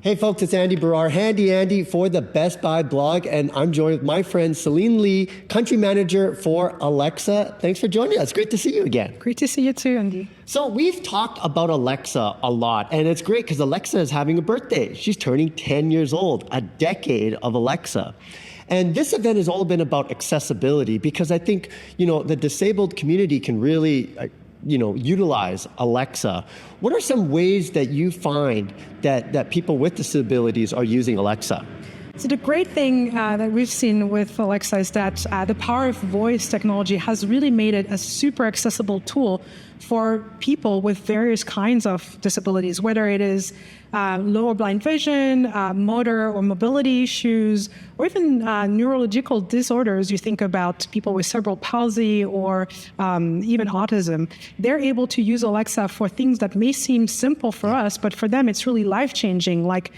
Hey folks, it's Andy Barrar, Handy Andy for the Best Buy blog, and I'm joined with my friend Celine Lee, country manager for Alexa. Thanks for joining us. Great to see you again. Great to see you too, Andy. So we've talked about Alexa a lot, and it's great because Alexa is having a birthday. She's turning 10 years old, a decade of Alexa. And this event has all been about accessibility because I think, the disabled community can really utilize Alexa. What are some ways that you find that people with disabilities are using Alexa? So the great thing that we've seen with Alexa is that the power of voice technology has really made it a super accessible tool for people with various kinds of disabilities, whether it is low or blind vision, motor or mobility issues, or even neurological disorders. You think about people with cerebral palsy or even autism. They're able to use Alexa for things that may seem simple for us, but for them it's really life-changing, like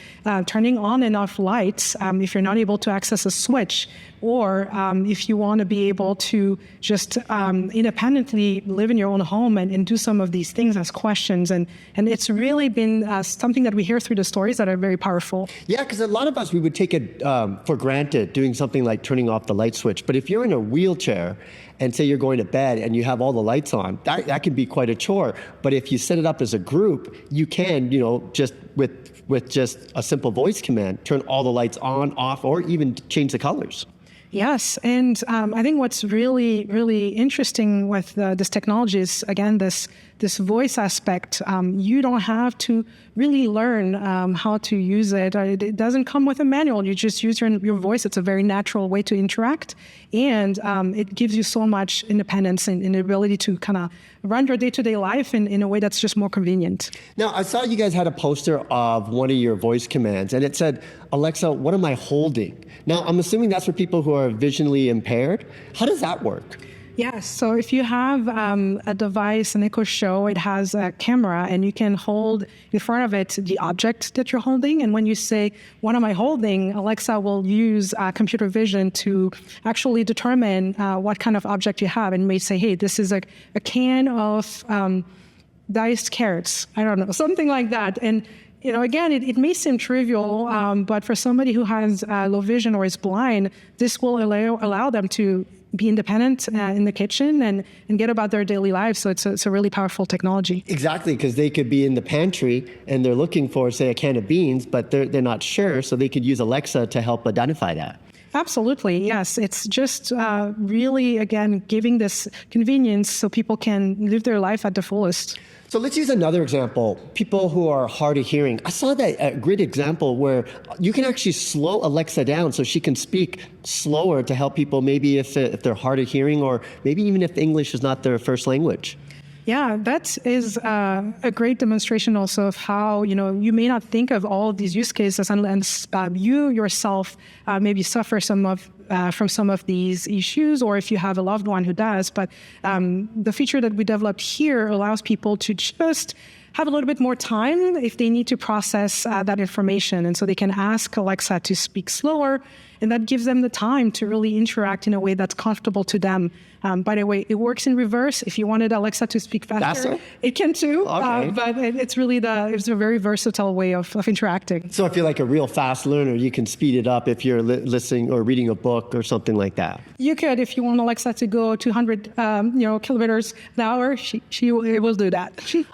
turning on and off lights if you're not able to access a switch, or if you want to be able to just independently live in your own home and do some of these things as questions. And it's really been something that we hear through the stories that are very powerful. Yeah, because a lot of us, we would take it for granted, doing something like turning off the light switch. But if you're in a wheelchair and say you're going to bed and you have all the lights on, that can be quite a chore. But if you set it up as a group, you can, just with just a simple voice command, turn all the lights on, off, or even change the colors. Yes, and I think what's really, really interesting with this technology is, again, this voice aspect. You don't have to really learn how to use it. It doesn't come with a manual. You just use your voice. It's a very natural way to interact, and it gives you so much independence and the ability to kind of run your day-to-day life in a way that's just more convenient. Now, I saw you guys had a poster of one of your voice commands, and it said, "Alexa, what am I holding?" Now, I'm assuming that's for people who are visually impaired. How does that work? Yes. So if you have a device, an Echo Show, it has a camera, and you can hold in front of it the object that you're holding. And when you say, "What am I holding?" Alexa will use computer vision to actually determine what kind of object you have, and may say, "Hey, this is a can of diced carrots." I don't know, something like that. And again, it may seem trivial, but for somebody who has low vision or is blind, this will allow them to be independent in the kitchen and get about their daily lives. So it's a really powerful technology. Exactly, because they could be in the pantry and they're looking for, say, a can of beans, but they're not sure, so they could use Alexa to help identify that. Absolutely, yes. It's just really, again, giving this convenience so people can live their life at the fullest. So let's use another example, people who are hard of hearing. I saw that great example where you can actually slow Alexa down so she can speak slower to help people, maybe if they're hard of hearing, or maybe even if English is not their first language. Yeah, that is a great demonstration also of how, you may not think of all of these use cases unless you yourself maybe suffer from some of these issues, or if you have a loved one who does. But the feature that we developed here allows people to just have a little bit more time if they need to process that information. And so they can ask Alexa to speak slower, and that gives them the time to really interact in a way that's comfortable to them. By the way, it works in reverse. If you wanted Alexa to speak faster, it can too. Okay. But it's really it's a very versatile way of interacting. So if you're like a real fast learner, you can speed it up if you're listening or reading a book or something like that. You could, if you want Alexa to go 200 kilometers an hour, she will do that.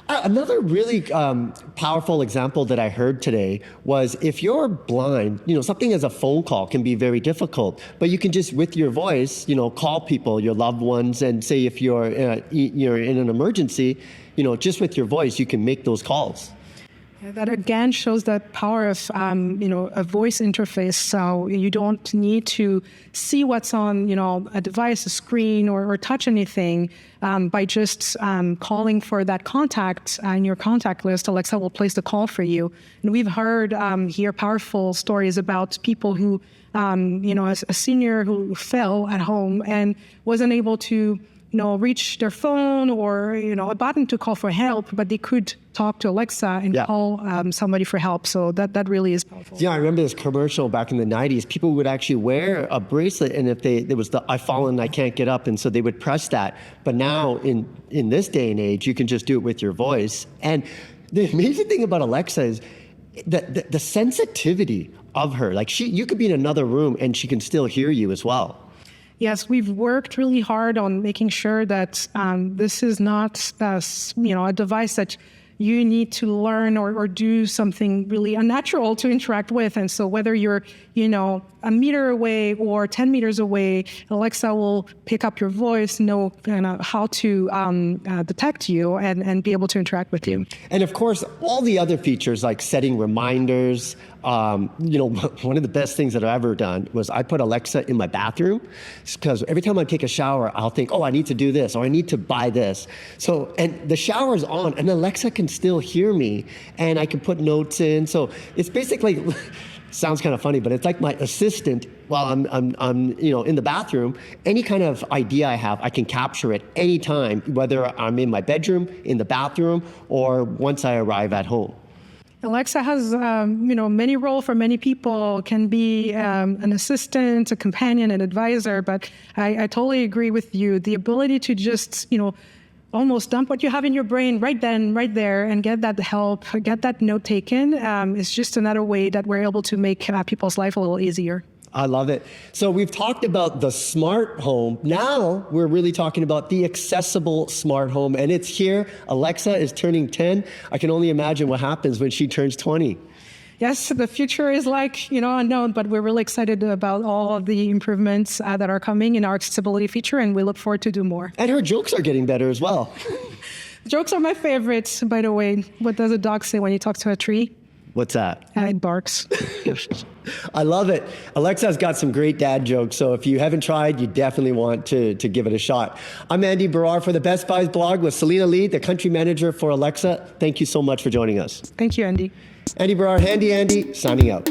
Another really powerful example that I heard today was if you're blind, something as a phone call can be very difficult, but you can just, with your voice, call people, your loved ones, and say if you're in an emergency, just with your voice, you can make those calls. That again shows the power of a voice interface. So you don't need to see what's on a device, a screen, or touch anything. By just calling for that contact in your contact list, Alexa will place the call for you. And we've heard here powerful stories about people who, a senior who fell at home and wasn't able to reach their phone or, a button to call for help, but they could talk to Alexa and call somebody for help. So that really is powerful. Yeah, I remember this commercial back in the 90s. People would actually wear a bracelet, and if there was the "I've fallen, I can't get up," and so they would press that. But now in this day and age, you can just do it with your voice. And The amazing thing about Alexa is the sensitivity of her. Like you could be in another room and she can still hear you as well. Yes, we've worked really hard on making sure that this is not, a device that you need to learn or do something really unnatural to interact with. And so whether you're, a meter away or 10 meters away, Alexa will pick up your voice, know how to detect you and be able to interact with you. And of course, all the other features like setting reminders. One of the best things that I've ever done was I put Alexa in my bathroom because every time I take a shower, I'll think, I need to do this or I need to buy this. So, and the shower's on and Alexa can still hear me and I can put notes in. So it's basically, sounds kind of funny, but it's like my assistant while I'm in the bathroom. Any kind of idea I have, I can capture it anytime, whether I'm in my bedroom, in the bathroom, or once I arrive at home. Alexa has, many roles for many people, can be an assistant, a companion, an advisor, but I totally agree with you. The ability to just, almost dump what you have in your brain right then, right there, and get that help, get that note taken is just another way that we're able to make people's life a little easier. I love it. So we've talked about the smart home. Now we're really talking about the accessible smart home, and it's here. Alexa is turning 10. I can only imagine what happens when she turns 20. Yes, the future is unknown, but we're really excited about all of the improvements that are coming in our accessibility feature, and we look forward to do more. And her jokes are getting better as well. Jokes are my favorites, by the way. What does a dog say when you talk to a tree? What's that? It barks. I love it. Alexa's got some great dad jokes, so if you haven't tried, you definitely want to give it a shot. I'm Andy Barrar for the Best Buys blog with Selena Lee, the country manager for Alexa. Thank you so much for joining us. Thank you, Andy. Andy Barrar, Handy Andy, signing out.